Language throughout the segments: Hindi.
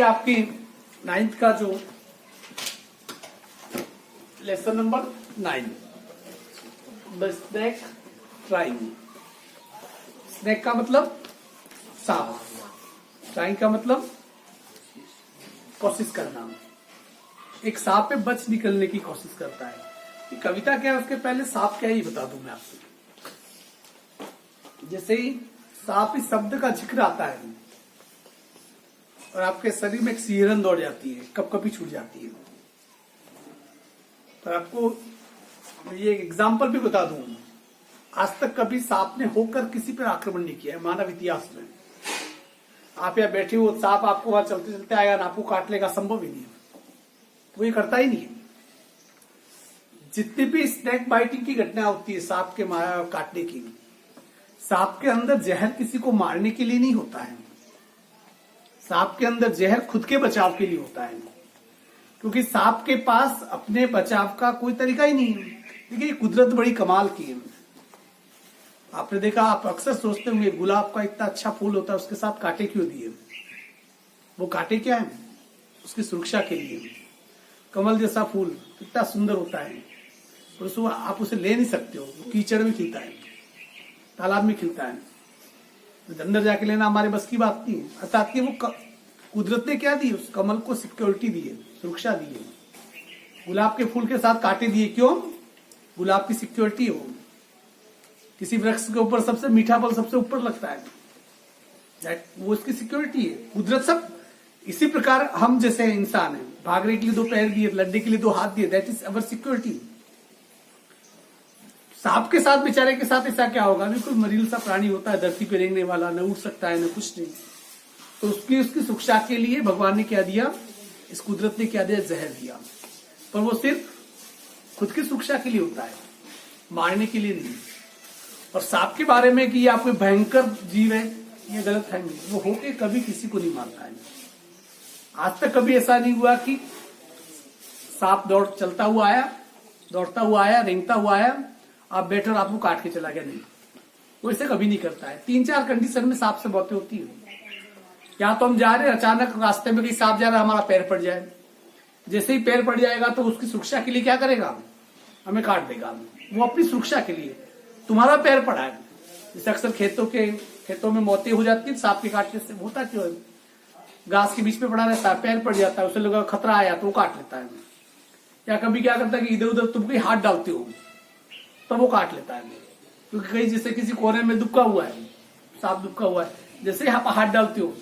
आपकी 9th का जो lesson number 9 the snake trying. Snake का मतलब सांप, ट्राइंग का मतलब कोशिश करना। एक सांप पे बच निकलने की कोशिश करता है। ये कविता क्या है, उसके पहले सांप क्या है ये बता दूं मैं आपसे। जैसे ही सांप इस शब्द का जिक्र आता है और आपके शरीर में एक सिहरन दौड़ जाती है, कपकपी छूट जाती है। तो आपको ये एग्जाम्पल भी बता दूं, आज तक कभी सांप ने होकर किसी पर आक्रमण नहीं किया है मानव इतिहास में। आप यहाँ बैठे हो, सांप आपको वहां चलते चलते आएगा ना, आपको काट लेगा, संभव ही नहीं है। वो ये करता ही नहीं है। जितनी भी स्नेक बाइटिंग की घटना होती है, सांप के काटने की, सांप के अंदर जहर किसी को मारने के लिए नहीं होता है। सांप के अंदर जहर खुद के बचाव के लिए होता है, क्योंकि सांप के पास अपने बचाव का कोई तरीका ही नहीं है। देखिए कुदरत बड़ी कमाल की है। आपने देखा, आप अक्सर सोचते होंगे गुलाब का इतना अच्छा फूल होता है, उसके साथ कांटे क्यों दिए? वो कांटे क्या है? उसकी सुरक्षा के लिए। कमल जैसा फूल कितना सुंदर होता है, और उसको आप उसे ले नहीं सकते हो। वो कीचड़ में खिलता है, तालाब में खिलता है, तो अंदर जाके लेना हमारे बस की बात नहीं है। अर्थात कि वो कुदरत ने क्या दी, उस कमल को सिक्योरिटी दी है, सुरक्षा दी है। गुलाब के फूल के साथ कांटे दिए क्यों? गुलाब की सिक्योरिटी हो। किसी वृक्ष के ऊपर सबसे मीठा फल सबसे ऊपर लगता है, वो उसकी सिक्योरिटी है। कुदरत सब इसी प्रकार हम जैसे इंसान है, भागने के लिए 2 पैर दिए, लड़ने के लिए 2 हाथ दिए, दैट इज अवर सिक्योरिटी। सांप के साथ, बेचारे के साथ ऐसा क्या होगा? बिल्कुल मरील सा प्राणी होता है, धरती पे रेंगने वाला, न उड़ सकता है न कुछ नहीं। तो उसकी सुरक्षा के लिए भगवान ने क्या दिया, इस कुदरत ने क्या दिया? जहर दिया। पर वो सिर्फ खुद की सुरक्षा के लिए होता है, मारने के लिए नहीं। और सांप के बारे में कि ये आपको भयंकर जीव है, ये गलत है। वो होके कभी किसी को नहीं मारता है। आज तक कभी ऐसा नहीं हुआ कि सांप चलता हुआ आया, दौड़ता हुआ आया, रेंगता हुआ आया, आप बैठे और आपको काट के चला गया। नहीं, वो ऐसे कभी नहीं करता है। 3-4 कंडीशन में सांप से मौतें होती है। या तो हम जा रहे हैं, अचानक रास्ते में कहीं सांप जा रहा है, हमारा पैर पड़ जाए। जैसे ही पैर पड़ जाएगा तो उसकी सुरक्षा के लिए क्या करेगा? हमें काट देगा। वो अपनी सुरक्षा के लिए। तुम्हारा पैर पड़ा है, जैसे अक्सर खेतों में मौतें हो जाती है सांप के काटने से। होता क्यों है? घास के बीच में पड़ा रहता है, पैर पड़ जाता है, उसे लगा खतरा आया तो वो काट लेता है। या कभी क्या करता है कि इधर उधर तुम कहीं हाथ डालते हो तो वो काट लेता है। क्योंकि कहीं जैसे किसी कोने में दुबका हुआ है, सांप दुबका हुआ है, जैसे आप हाथ डालते हो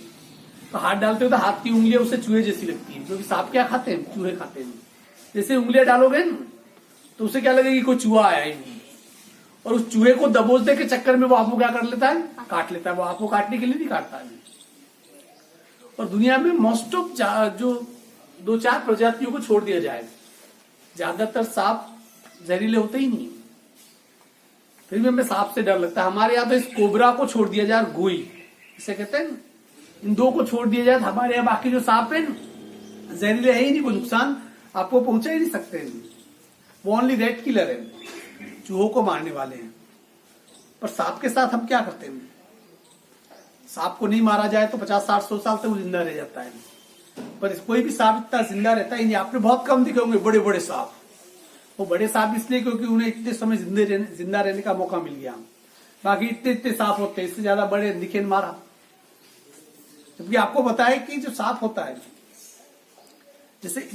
तो हाथ की उंगलियां उसे चूहे जैसी लगती है। क्योंकि सांप क्या खाते हैं? चूहे खाते हैं। जैसे उंगलियां डालोगे ना तो उसे क्या लगेगा कि कोई चूहा आया है, और उस चूहे को दबोचने के चक्कर में वो आपको क्या कर लेता है? काट लेता है। वो आपको काटने के लिए नहीं काटता है। और दुनिया में मोस्ट ऑफ जो 2-4 प्रजातियों को छोड़ दिया जाए, ज्यादातर सांप जहरीले होते ही नहीं। फिर भी हमें सांप से डर लगता है। हमारे यहाँ तो इस कोबरा को छोड़ दिया जाए, गोई इसे कहते हैं, इन 2 को छोड़ दिया जाए, हमारे यहाँ बाकी जो सांप है जहरीले है ही नहीं, वो नुकसान आपको पहुंचा ही नहीं सकते। वो ओनली रेड किलर है, चूहों को मारने वाले हैं। पर सांप के साथ हम क्या करते हैं? सांप को नहीं मारा जाए तो 50-60-100 साल तक वो जिंदा रह जाता है। पर कोई भी सांप इतना जिंदा रहता ही नहीं। आपने बहुत कम दिखे होंगे बड़े बड़े सांप। वो बड़े सांप इसलिए क्योंकि उन्हें इतने समय जिंदा रहने का मौका मिल गया। बाकी इतने सांप होते हैं, इससे ज्यादा बड़े दिखे मारा। जबकि आपको बताया कि जो सांप होता है, जैसे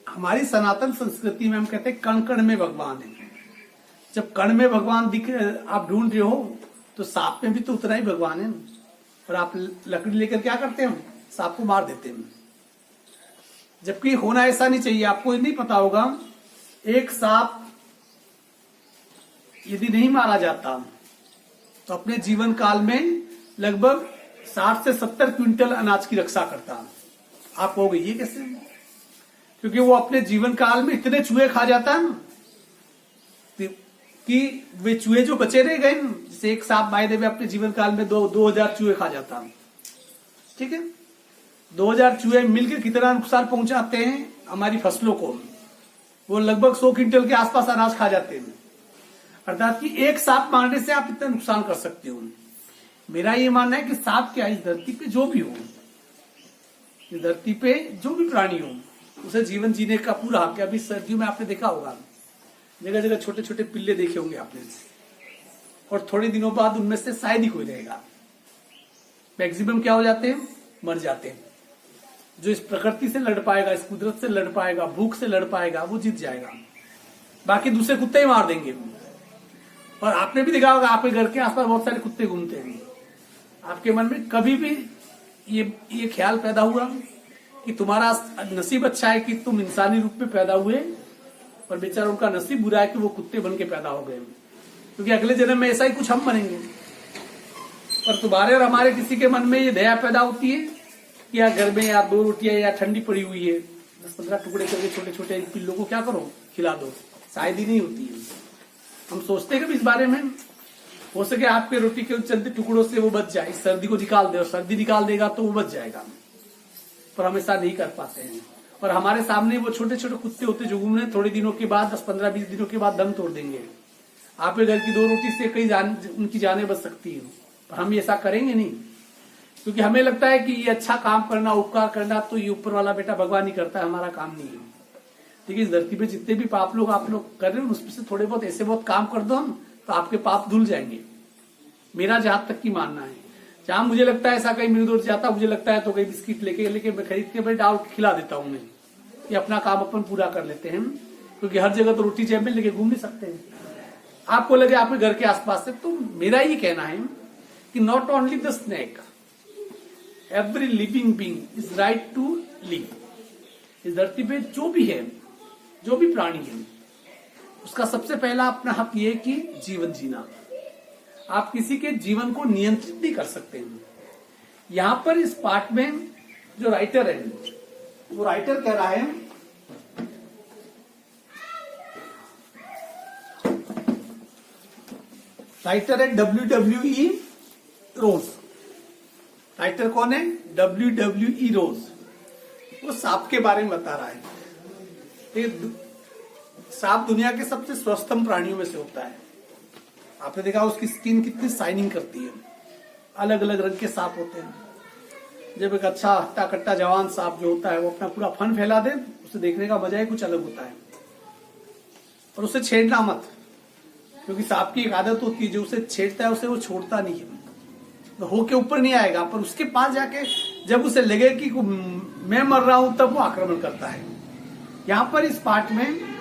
हमारी सनातन संस्कृति में हम कहते हैं कण कण में भगवान है। जब कण में भगवान दिख आप ढूंढ रहे हो तो सांप में भी तो उतना ही भगवान है। और आप लकड़ी लेकर क्या करते हैं? सांप को मार देते हैं। जबकि होना ऐसा नहीं चाहिए। आपको नहीं पता होगा, एक सांप यदि नहीं मारा जाता तो अपने जीवन काल में लगभग 60 से 70 क्विंटल अनाज की रक्षा करता। आप कहोगे ये कैसे? क्योंकि वो अपने जीवन काल में इतने चूहे खा जाता है कि वे चूहे जो बचे रह गए, जैसे एक सांप बाय देवे अपने जीवन काल में 2000 चूहे खा जाता। ठीक है, 2000 चूहे मिलकर कितना नुकसान पहुंचाते हैं हमारी फसलों को? वो लगभग 100 क्विंटल के आसपास अनाज खा जाते हैं। अर्थात कि एक सांप मारने से आप इतना नुकसान कर सकते हो। मेरा ये मानना है कि सांप क्या, इस धरती पे जो भी हो, इस धरती पे जो भी प्राणी हो उसे जीवन जीने का पूरा हक है। अभी सर्दियों में आपने देखा होगा जगह जगह छोटे छोटे पिल्ले देखे होंगे आपने, और थोड़े दिनों बाद उनमें से शायद ही कोई रहेगा। मैक्सिमम क्या हो जाते हैं, मर जाते हैं। जो इस प्रकृति से लड़ पाएगा, इस कुदरत से लड़ पाएगा, भूख से लड़ पाएगा, वो जीत जाएगा। बाकी दूसरे कुत्ते ही मार देंगे। और आपने भी देखा होगा आपके घर के आसपास बहुत सारे कुत्ते घूमते हैं। आपके मन में कभी भी ये ख्याल पैदा हुआ कि तुम्हारा नसीब अच्छा है कि तुम इंसानी रूप में पैदा हुए, और बेचारा उनका नसीब बुरा है कि वो कुत्ते बन के पैदा हो गए, क्योंकि अगले जन्म में ऐसा ही कुछ हम बनेंगे। पर तुम्हारे और हमारे किसी के मन में ये दया पैदा होती है कि यार घर में यार 2 रोटियां या ठंडी पड़ी हुई है, 10-15 टुकड़े करके छोटे छोटे पिल्लों को क्या करो, खिला दो। शायद ही नहीं होती है। हम सोचते हैं कि इस बारे में हो सके आपके रोटी के चलते टुकड़ों से वो बच जाए, सर्दी को निकाल दे, और सर्दी निकाल देगा तो वो बच जाएगा, पर हम ऐसा नहीं कर पाते हैं। और हमारे सामने वो छोटे छोटे कुत्ते होते जो घूम रहे, थोड़े दिनों के बाद 10-15-20 दिनों के बाद दम तोड़ देंगे। आपके घर की 2 रोटी से कई उनकी जानें बच सकती है, पर हम ऐसा करेंगे नहीं, क्योंकि हमें लगता है कि ये अच्छा काम करना, उपकार करना तो ये ऊपर वाला बेटा भगवान ही करता है, हमारा काम नहीं है। ठीक है, इस धरती पे जितने भी पाप लोग आप लोग कर रहे हो उसमें से थोड़े बहुत ऐसे बहुत काम कर दो हम, तो आपके पाप धुल जाएंगे। मेरा जहां तक की मानना है, जहां मुझे लगता है ऐसा कहीं मेरे दूर जाता मुझे लगता है तो कहीं बिस्किट लेके मैं खरीद के भाई डाल खिला देता हूं मैं, कि अपना काम अपन पूरा कर लेते हैं, क्योंकि हर जगह तो रोटी जेब में लेके घूम नहीं सकते हैं। आपको लगे आपके घर के आसपास से, तो मेरा ये कहना है कि not only the snake, every living being is right to live. इस धरती पे जो भी है, जो भी प्राणी है, उसका सबसे पहला अपना हक ये कि जीवन जीना। आप किसी के जीवन को नियंत्रित नहीं कर सकते हैं। यहां पर इस पाठ में जो राइटर है, वो राइटर कह रहा है राइटर है WWE रोज। राइटर कौन है? WWE रोज। वो सांप के बारे में बता रहा है। सांप दुनिया के सबसे स्वस्थम प्राणियों में से होता है। आपने देखा उसकी स्किन कितनी शाइनिंग करती है। अलग अलग रंग के सांप होते हैं। जब एक अच्छा हट्टा कट्टा जवान सांप जो होता है वो अपना पूरा फन फैला दे, उसे देखने का मजा ही कुछ अलग होता है। और उसे छेड़ना मत, क्योंकि सांप की एक आदत होती है, जो उसे छेड़ता है उसे वो छोड़ता नहीं है, तो हो के ऊपर नहीं आएगा, पर उसके पास जाके जब उसे लगे कि मैं मर रहा हूं तब वो आक्रमण करता है। यहां पर इस पाठ में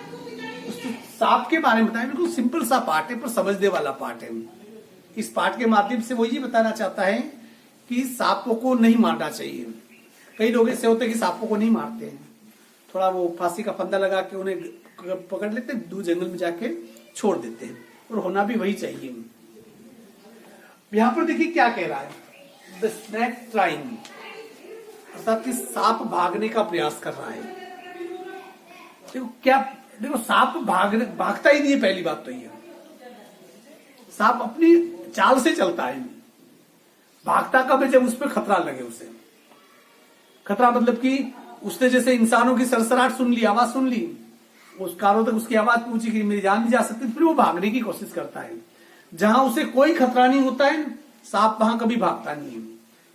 सांप के बारे में बताया। बिल्कुल सिंपल सा पाठ है पर समझने वाला पाठ है। इस पाठ के माध्यम से वो ये बताना चाहता है कि सांपों को नहीं मारना चाहिए। कई लोग ऐसे होते हैं कि सांपों को नहीं मारते हैं, थोड़ा वो फांसी का फंदा लगा के उन्हें पकड़ लेते हैं, दूर जंगल में जाके छोड़ देते हैं, और होना भी वही चाहिए। यहां पर देखिए क्या कह रहा है, द स्नेक ट्राइंग, अर्थात कि सांप भागने का प्रयास कर रहा है। देखो सांप भागता ही नहीं है। पहली बात तो ये, सांप अपनी चाल से चलता है। भागता कब है? जब उस पर खतरा लगे। उसे खतरा मतलब कि उसने जैसे इंसानों की सरसराहट सुन ली, आवाज सुन ली, उस कारों तक उसकी आवाज पहुंची कि मेरी जान नहीं जा सकती, फिर वो भागने की कोशिश करता है। जहां उसे कोई खतरा नहीं होता है, सांप वहां कभी भागता नहीं है।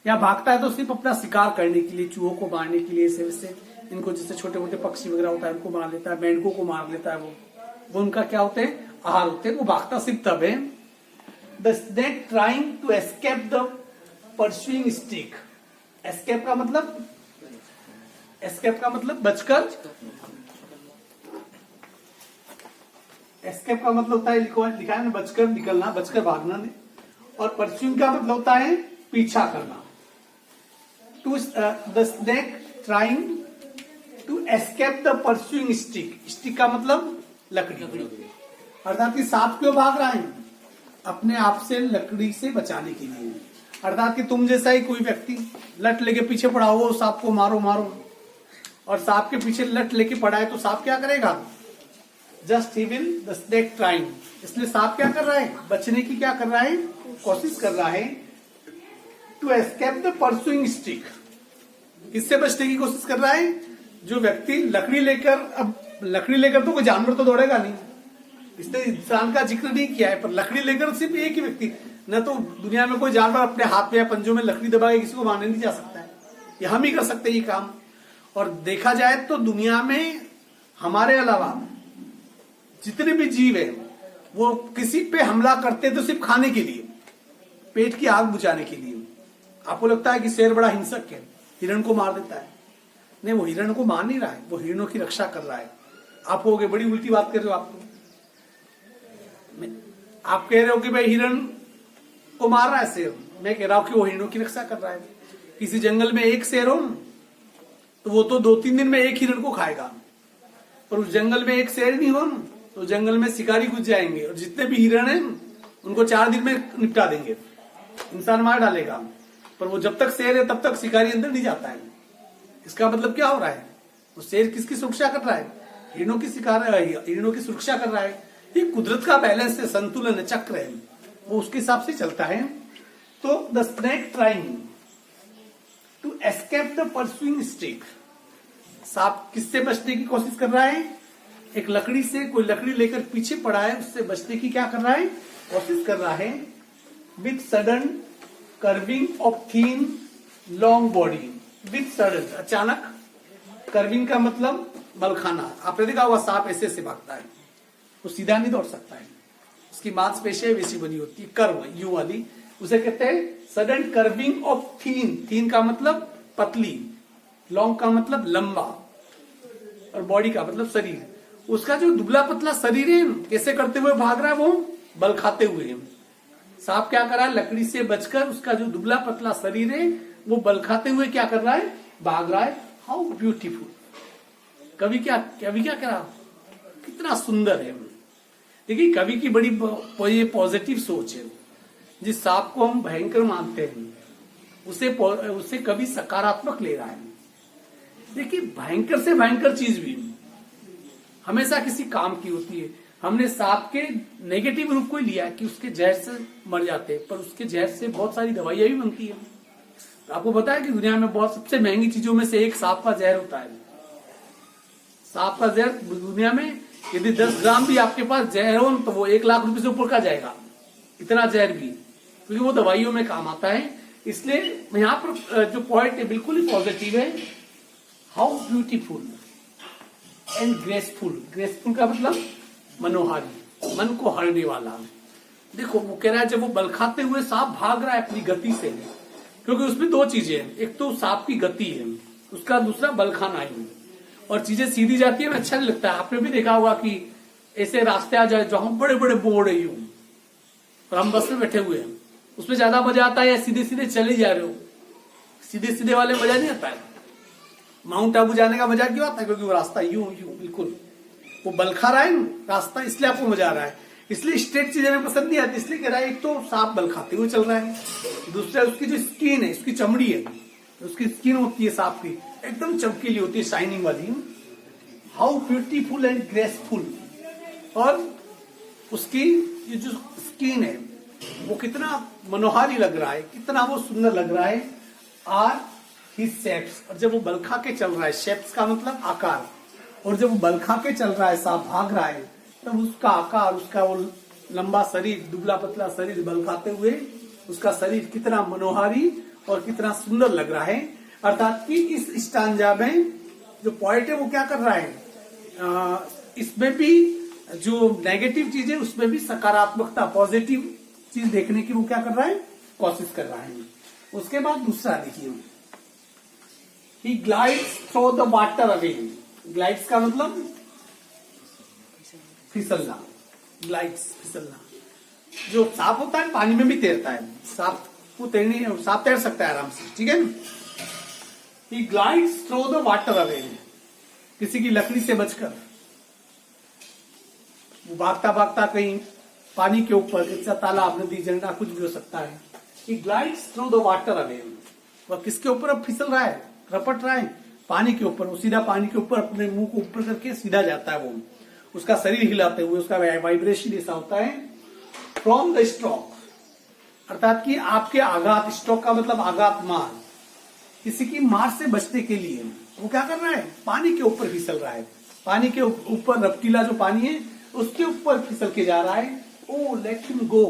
या भागता है तो सिर्फ अपना शिकार करने के लिए, चूहों को मारने के लिए, वैसे इनको जैसे छोटे मोटे पक्षी वगैरह होता है उनको मार लेता है, मेंढकों को मार लेता है। वो उनका क्या होते हैं? आहार होते हैं। वो भागता सिर्फ तब है। The snake trying to escape the pursuing stick. Escape का मतलब बचकर। एस्केप का मतलब होता है, लिखा है ना, बचकर निकलना, बचकर भागना। और परस्यूइंग का मतलब होता है पीछा करना। To the snake trying to escape the pursuing stick. Stick का मतलब लकड़ी। अर्थात कि सांप क्यों भाग रहा है? अपने आप से लकड़ी से बचाने के लिए। अर्थात कि तुम जैसा ही कोई व्यक्ति लट लेके पीछे पड़ा हो, सांप को मारो मारो, और सांप के पीछे लट लेके पड़ा है, तो सांप क्या करेगा? Just he will the snake trying. इसलिए सांप क्या कर रहा है? बचने की क्या कर रहा है? कोशिश कर रहा है। To escape the pursuing stick. इससे बचने की कोशिश कर रहा है। जो व्यक्ति लकड़ी लेकर, अब लकड़ी लेकर तो कोई जानवर तो दौड़ेगा नहीं, इसने इंसान का जिक्र नहीं किया है, पर लकड़ी लेकर सिर्फ एक ही व्यक्ति, न तो दुनिया में कोई जानवर अपने हाथ में या पंजों में लकड़ी दबा के किसी को मारने नहीं जा सकता है। ये हम ही कर सकते हैं ये काम। और देखा जाए तो दुनिया में हमारे अलावा जितने भी जीव हैं वो किसी पे हमला करते तो सिर्फ खाने के लिए, पेट की आग बुझाने के लिए। आपको लगता है कि शेर बड़ा हिंसक है, हिरण को मार देता है? नहीं, वो हिरण को मार नहीं रहा है, वो हिरणों की रक्षा कर रहा है। आप कहोगे बड़ी उल्टी बात कर रहे हो आप कह रहे हो कि भाई हिरण को मार रहा है शेर, मैं कह रहा हूं कि वो हिरणों की रक्षा कर रहा है। किसी जंगल में एक शेर हो तो वो तो 2-3 दिन में एक हिरण को खाएगा, पर उस जंगल में एक शेर नहीं हो तो जंगल में शिकारी घुस जाएंगे और जितने भी हिरण हैं उनको 4 दिन में निपटा देंगे, इंसान मार डालेगा। पर वो जब तक शेर है तब तक शिकारी अंदर नहीं जाता है। इसका मतलब क्या हो रहा है? वो शेर किसकी सुरक्षा कर रहा है? हिरणों की हिरणों की सुरक्षा कर रहा है। ये कुदरत का बैलेंस है, संतुलन है, चक्र है, वो उसके हिसाब से चलता है। तो the snake trying to escape the pursuing snake, सांप किससे बचने की कोशिश कर रहा है? एक लकड़ी से, कोई लकड़ी लेकर पीछे पड़ा है, उससे बचने की क्या कर रहा है? कोशिश कर रहा है। With sudden curving of thin long body, with sudden, अचानक, कर्विंग का मतलब बल खाना। आपने देखा होगा सांप ऐसे से भागता है, वो सीधा नहीं दौड़ सकता है, उसकी मांसपेशियां वैसी बनी होती है, कर्व यू वाली, उसे कहते हैं सडन कर्विंग ऑफ थीन। थीन का मतलब पतली, लॉन्ग का मतलब लंबा, और बॉडी का मतलब शरीर। उसका जो दुबला पतला शरीर है कैसे करते हुए भाग रहा है? वो बल खाते हुए। सांप क्या कर रहा है? लकड़ी से बचकर उसका जो दुबला पतला शरीर है वो बल खाते हुए क्या कर रहा है? भाग रहा है। How beautiful! कवि क्या करा, कितना सुंदर है। देखिए कवि की बड़ी पॉजिटिव सोच है। जिस सांप को हम भयंकर मानते हैं उसे कवि सकारात्मक ले रहा है। देखिए भयंकर से भयंकर चीज भी हमेशा किसी काम की होती है। हमने सांप के नेगेटिव रूप को ही लिया कि उसके जहर से मर जाते हैं, पर उसके जहर से बहुत सारी दवाइयां भी बनती है। तो आपको पता है कि दुनिया में बहुत सबसे महंगी चीजों में से एक सांप का जहर होता है। सांप का जहर दुनिया में यदि 10 ग्राम भी आपके पास जहर हो तो वो 1 लाख रुपए से ऊपर का जाएगा, इतना जहर भी, क्योंकि वो दवाइयों में काम आता है। इसलिए यहाँ पर जो पॉइंट है बिल्कुल ही पॉजिटिव है। How beautiful and graceful. Graceful का मतलब मनोहारी, मन को हरने वाला। देखो वो कह रहा है जब वो बल खाते हुए सांप भाग रहा है अपनी गति से, क्योंकि उसमें 2 चीजें हैं, एक तो सांप की गति है, उसका दूसरा बल खाना है। और चीजें सीधी जाती है में अच्छा नहीं लगता है। आपने भी देखा होगा कि ऐसे रास्ते आ जाए जहां बड़े बड़े बोर्ड है यूं, और हम बस में बैठे हुए हैं, उसमें ज्यादा मजा आता है या सीधे सीधे चले जा रहे हो? सीधे सीधे वाले मजा नहीं आता है। माउंट आबू जाने का मजा क्यों आता है? क्योंकि वो रास्ता यूं यूं बिल्कुल वो बल खा रहा है रास्ता, इसलिए आपको मजा आ रहा है। इसलिए स्ट्रेट चीजें हमें पसंद नहीं आती। इसलिए कह रहा है एक तो सांप बल खाते हुए चल रहा है, दूसरा उसकी जो स्किन है, उसकी चमड़ी है, उसकी स्किन होती है सांप की एकदम चमकीली होती है, शाइनिंग वाली। How beautiful and graceful. और उसकी ये जो स्किन है वो कितना मनोहारी लग रहा है, कितना वो सुंदर लग रहा है। Are his shapes. और जब वो बल खा के चल रहा है, शेप्स का मतलब आकार, और जब वो बल खा के चल रहा है, सांप भाग रहा है, तब उसका आकार, उसका वो लंबा शरीर, दुबला पतला शरीर बल खाते हुए उसका शरीर कितना मनोहारी और कितना सुंदर लग रहा है। अर्थात कि इस स्टांजा में जो पॉइंट है वो क्या कर रहा है, इसमें भी जो नेगेटिव चीज है उसमें भी सकारात्मकता, पॉजिटिव चीज देखने की वो क्या कर रहा है, कोशिश कर रहा है। उसके बाद दूसरा देखिए, he glides through the water away. Glides का मतलब फिसलना, ग्लाइड्स फिसलना। जो सांप होता है पानी में भी तैरता है, सांप को सांप तैर सकता है आराम से, ठीक है ना। He glides through the water away, किसी की लकड़ी से बचकर वो भागता भागता कहीं पानी के ऊपर, जैसा तालाब, नदी, झरना कुछ भी हो सकता है। He glides through the water away, वह किसके ऊपर अब फिसल रहा है, रपट रहा है, पानी के ऊपर। वो सीधा पानी के ऊपर अपने मुंह को ऊपर करके सीधा जाता है, वो उसका शरीर हिलाते हुए, उसका वाइब्रेशन ऐसा होता है। फ्रॉम द स्ट्रोक, अर्थात कि आपके आघात, स्ट्रोक का मतलब आघात, मार, किसी की मार से बचने के लिए वो क्या कर रहा है, पानी के ऊपर फिसल रहा है। पानी के ऊपर रपटीला जो पानी है उसके ऊपर फिसल के जा रहा है। ओ लेट हिम गो,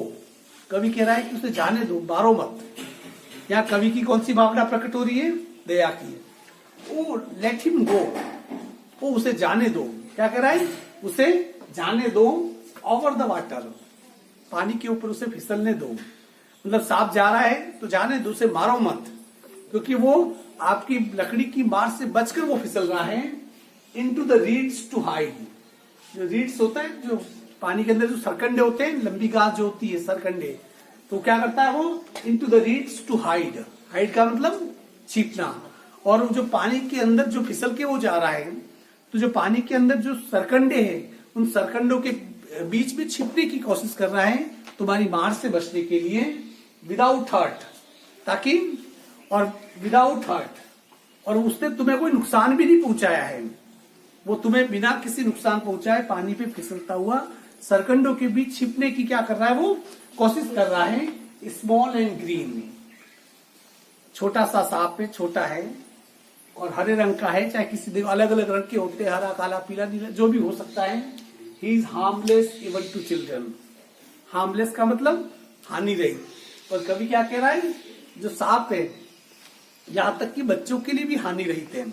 कवि कह रहा है कि उसे जाने दो, मारो मत। यहाँ कवि की कौन सी भावना प्रकट हो रही है, दया की, वो लेट हिम गो, वो उसे जाने दो। क्या कह रहा है? उसे जाने दो ओवर द वाटर, पानी के ऊपर उसे फिसलने दो। मतलब सांप जा रहा है तो जाने दो, उसे मारो मत, क्योंकि वो आपकी लकड़ी की मार से बचकर वो फिसल रहा है। Into the reeds to hide, जो रीड्स होता है, जो पानी के अंदर जो सरकंडे होते हैं, लंबी घास जो होती है सरकंडे, तो क्या करता है वो? Into the reeds to hide, hide का मतलब छिपना। और जो पानी के अंदर जो फिसल के वो जा रहा है, तो जो पानी के अंदर जो सरकंडे हैं, उन सरकंडों के बीच में छिपने की कोशिश कर रहा है तुम्हारी मार से बचने के लिए, विदाउट हर्ट, ताकि, और विदाउट हर्ट, और उसने तुम्हें कोई नुकसान भी नहीं पहुंचाया है, वो तुम्हें बिना किसी नुकसान पहुंचाए पानी पे फिसलता हुआ सरकंडों के बीच छिपने की क्या कर रहा है? वो कोशिश कर रहा है। स्मॉल एंड ग्रीन, छोटा सा सांप है, छोटा है और हरे रंग का है, चाहे किसी अलग अलग रंग के होते हैं, हरा, काला, पीला, नीला, जो भी हो सकता है। He is harmless even to children, harmless का मतलब हानि रहित। और कभी क्या कह रहा है? जो सांप है यहां तक कि बच्चों के लिए भी हानि रहित है,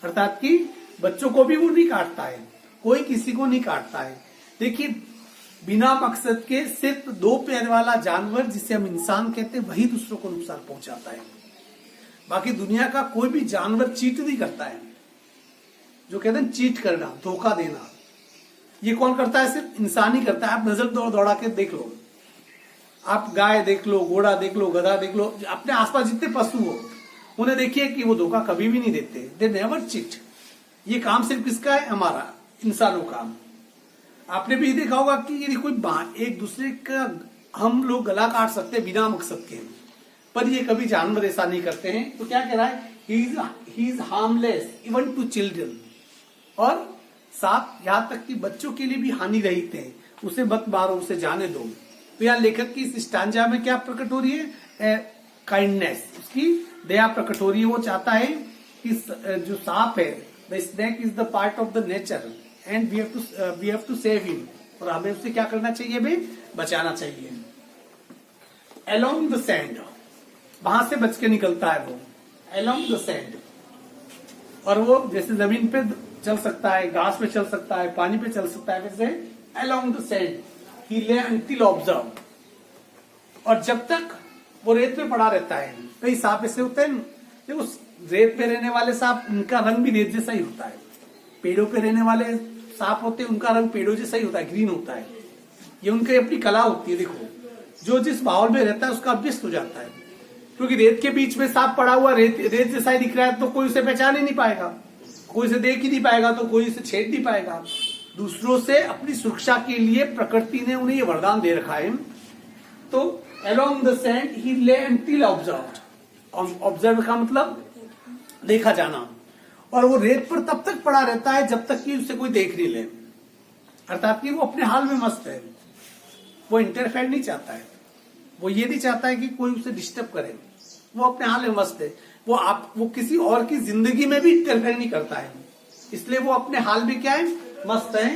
अर्थात कि बच्चों को भी वो नहीं काटता है, कोई किसी को नहीं काटता है। देखिए, बिना मकसद के सिर्फ दो पैर वाला जानवर जिसे हम इंसान कहते हैं, वही दूसरों को नुकसान पहुंचाता है। बाकी दुनिया का कोई भी जानवर चीट नहीं करता है। जो कहते हैं चीट करना, धोखा देना, ये कौन करता है? सिर्फ इंसान ही करता है। आप नजर दौड़ा के देख लो, आप गाय देख लो, घोड़ा देख लो, गधा देख लो, अपने आसपास जितने पशु हो उन्हें देखिए कि वो धोखा कभी भी नहीं देते, दे नेवर चीट। ये काम सिर्फ किसका है? हमारा, इंसानों का। आपने भी देखा होगा कि यदि कोई एक दूसरे का हम लोग गला काट सकते हैं बिना मकसद के, पर ये कभी जानवर ऐसा नहीं करते हैं। तो क्या कह रहा है? He is harmless even to children, और सांप यहां तक कि बच्चों के लिए भी हानि रहित है, उसे मत मारो, उसे जाने दो। तो यहाँ लेखक की इस स्टांजा में क्या प्रकट हो रही है? काइंडनेस, उसकी दया प्रकट हो रही है। वो चाहता है कि जो सांप है, the snake is the part of the nature and we have to save him, और हमें उससे क्या करना चाहिए? भाई बचाना चाहिए। अलोंग द सैंड, वहां से बच के निकलता है वो, अलोंग द सैंड, और वो जैसे जमीन पे चल सकता है, घास पे चल सकता है, पानी पे चल सकता है, वैसे अलोंग द सैंड ही ले अंटिल ऑब्जर्व, और जब तक वो रेत पे पड़ा रहता है। कई सांप ऐसे होते हैं, देखो रेत पे रहने वाले सांप, उनका रंग भी रेत जैसा ही होता है। पेड़ों पे रहने वाले सांप होते हैं, उनका रंग पेड़ों जैसा ही होता है, ग्रीन होता है। ये उनकी अपनी कला होती है। देखो, जो जिस माहौल में रहता है उसका अभ्यस्त हो जाता है, क्योंकि रेत के बीच में सांप पड़ा हुआ रेत जैसा ही दिख रहा है, तो कोई उसे पहचान ही नहीं पाएगा, कोई उसे देख ही नहीं पाएगा, तो कोई उसे छेड़ नहीं पाएगा। दूसरों से अपनी सुरक्षा के लिए प्रकृति ने उन्हें ये वरदान दे रखा है। तो अलोंग द सैंड ही ले अंटिल ऑब्जर्व्ड, ऑब्जर्व का मतलब देखा जाना, और वो रेत पर तब तक पड़ा रहता है जब तक कि उसे कोई देख नहीं ले, अर्थात कि वो अपने हाल में मस्त है, वो इंटरफेयर नहीं चाहता है, वो ये नहीं चाहता है कि कोई उसे डिस्टर्ब करे, वो अपने हाल में मस्त है। वो किसी और की जिंदगी में भी इंटरफेयर नहीं करता है, इसलिए वो अपने हाल में क्या है? मस्त है।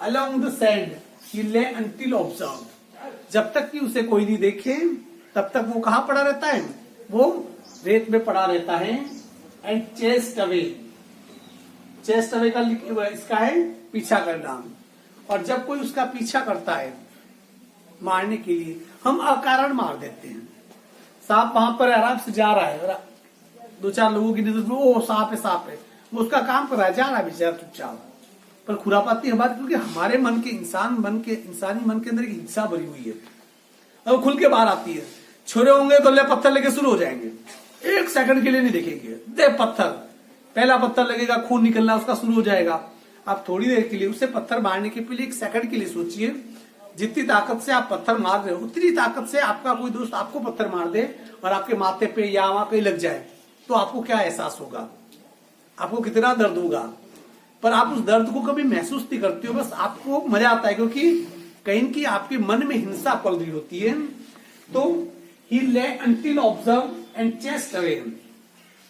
अलोंग द सैंड ही ले अंटिल ऑब्जर्व, जब तक कि उसे कोई नहीं देखे तब तक वो कहां पड़ा रहता है? वो रेत में पड़ा रहता है। And chest away, chest away का इसका है पीछा करना, और जब कोई उसका पीछा करता है मारने के लिए, हम अकारण मार देते हैं। सांप वहां पर आराम से जा रहा है, दो चार लोगों की नजर में वो सांप है, सांप है, वो उसका काम कर रहा है, जा रहा है बेचारा चुपचाप, पर खुरापाती हमारी, क्योंकि हमारे मन के इंसानी मन के अंदर एक हिंसा भरी हुई है, और वो खुल के बाहर आती है। छुरे होंगे तो ले पत्थर लेके शुरू हो जाएंगे, एक सेकंड के लिए नहीं देखेंगे, दे पत्थर, पहला पत्थर लगेगा, खून निकलना उसका शुरू हो जाएगा। आप थोड़ी देर के लिए उसे पत्थर मारने के पहले एक सेकंड के लिए सोचिए, जितनी ताकत से आप पत्थर मार रहे हो उतनी ताकत से आपका कोई दोस्त आपको पत्थर मार दे और आपके माथे पे या वहां कहीं लग जाए, तो आपको क्या एहसास होगा? आपको कितना दर्द होगा? पर आप उस दर्द को कभी महसूस नहीं करते हो, बस आपको मजा आता है, क्योंकि कहीं की आपके मन में हिंसा पल रही होती है। तो ही ले until observe and chest away,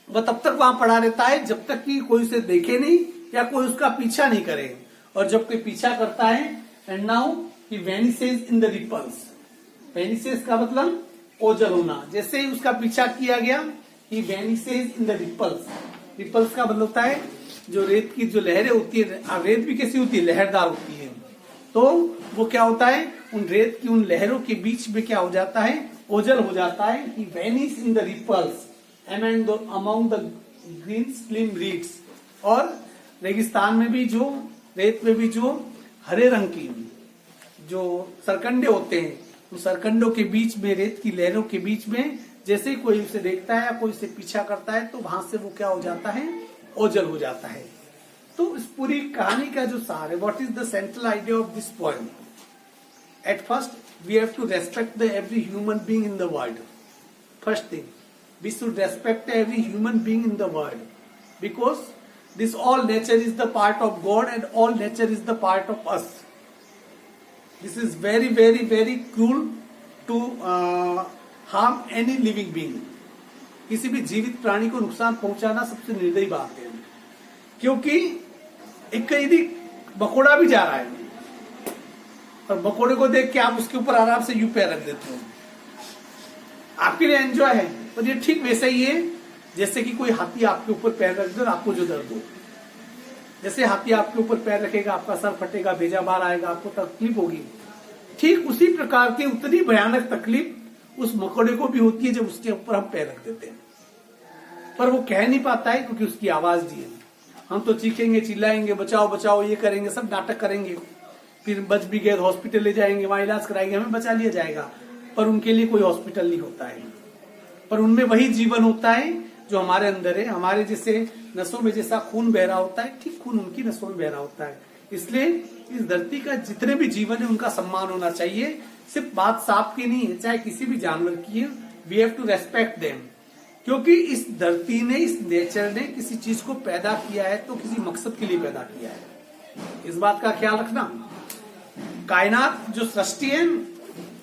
वह तब तक वहां पड़ा रहता है जब तक कि कोई उसे देखे नहीं या कोई उसका पीछा नहीं करे, और जब कोई पीछा करता है, and now he vanishes in the ripples. Vanishes का मतलब ओझल होना, जैसे ही उसका पीछा किया गया ही वेनिसेज इन द रिपल्स। रिपल्स का मतलब होता है जो रेत की जो लहरें होती है, रेत भी कैसी होती है, लहरदार होती है, तो वो क्या होता है, उन रेत की उन लहरों के बीच में क्या हो जाता है, ओझल हो जाता है। He vanish in the ripples among the green slim reeds. और रेगिस्तान में भी जो रेत में भी जो हरे रंग की जो सरकंडे होते हैं, उन सरकंडों के बीच में, रेत की लहरों के बीच में जैसे ही कोई उसे देखता है या कोई उसे पीछा करता है तो वहां से वो क्या हो जाता है, ओझल हो जाता है। तो इस पूरी कहानी का जो सार है, what is the central idea of this poem? At first we have to respect the every human being in the world. First thing, we should respect every human being in the world, because this all nature is the part of God and all nature is the part of us. This is very very very cruel to harm any living being. किसी भी जीवित प्राणी को नुकसान पहुंचाना सबसे निर्दयी बात है, क्योंकि एक यदि मकोड़ा भी जा रहा है और मकोड़े को देख के आप उसके ऊपर आराम से यूं पैर रख देते हो, आपके लिए एंजॉय है, और ये ठीक वैसा ही है जैसे कि कोई हाथी आपके ऊपर पैर रख दे और आपको जो दर्द हो। जैसे हाथी आपके ऊपर पैर रखेगा, आपका सर फटेगा, भेजा बाहर आएगा, आपको तकलीफ होगी, ठीक उसी प्रकार की उतनी भयानक तकलीफ उस मकोड़े को भी होती है जब उसके ऊपर हम पैर रख देते हैं। पर वो कह नहीं पाता है क्योंकि उसकी आवाज दी है। हम तो चीखेंगे, चिल्लाएंगे, बचाओ बचाओ, ये करेंगे, सब नाटक करेंगे, फिर बच भी गए हॉस्पिटल ले जाएंगे, वहां इलाज कराएंगे, हमें बचा लिया जाएगा, पर उनके लिए कोई हॉस्पिटल नहीं होता है। पर उनमें वही जीवन होता है जो हमारे अंदर है। हमारे जैसे नसों में जैसा खून बह रहा होता है, ठीक खून उनकी नसों में बह रहा होता है। इसलिए इस धरती का जितने भी जीवन है उनका सम्मान होना चाहिए। सिर्फ बात सांप की नहीं है, चाहे किसी भी जानवर की है, we have to respect them, क्योंकि इस धरती ने, इस नेचर ने किसी चीज को पैदा किया है तो किसी मकसद के लिए पैदा किया है। इस बात का ख्याल रखना। कायनात जो सृष्टि है,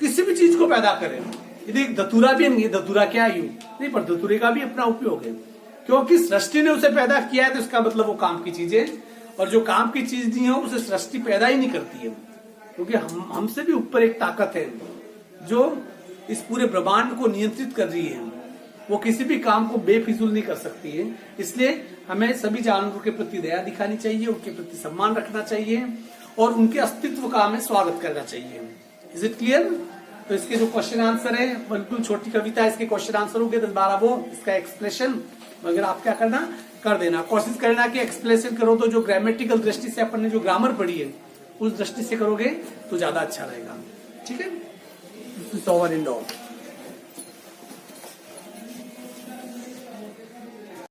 किसी भी चीज को पैदा करे, यदि धतूरा भी नहीं, धतूरा क्या यूं नहीं, पर धतूरे का भी अपना उपयोग है, क्योंकि सृष्टि ने उसे पैदा किया है तो इसका मतलब वो काम की चीज है, और जो काम की चीज नहीं हो उसे सृष्टि पैदा ही नहीं करती है, क्योंकि हमसे भी ऊपर एक ताकत है जो इस पूरे ब्रह्मांड को नियंत्रित कर रही है। वो किसी भी काम को बेफिजूल नहीं कर सकती है। इसलिए हमें सभी जानवरों के प्रति दया दिखानी चाहिए, उनके प्रति सम्मान रखना चाहिए और उनके अस्तित्व का हमें स्वागत करना चाहिए। Is it clear? तो इसके जो क्वेश्चन आंसर है, बिल्कुल छोटी कविता है, इसके क्वेश्चन आंसर हो गए 10-12 वो, इसका एक्सप्लेशन वगैरह आप क्या करना, कर देना। कोशिश करना कि एक्सप्लेनेशन करो तो जो ग्रामेटिकल दृष्टि से अपन ने जो ग्रामर पढ़ी है उस दृष्टि से करोगे तो ज्यादा अच्छा रहेगा। ठीक है, this is over and all.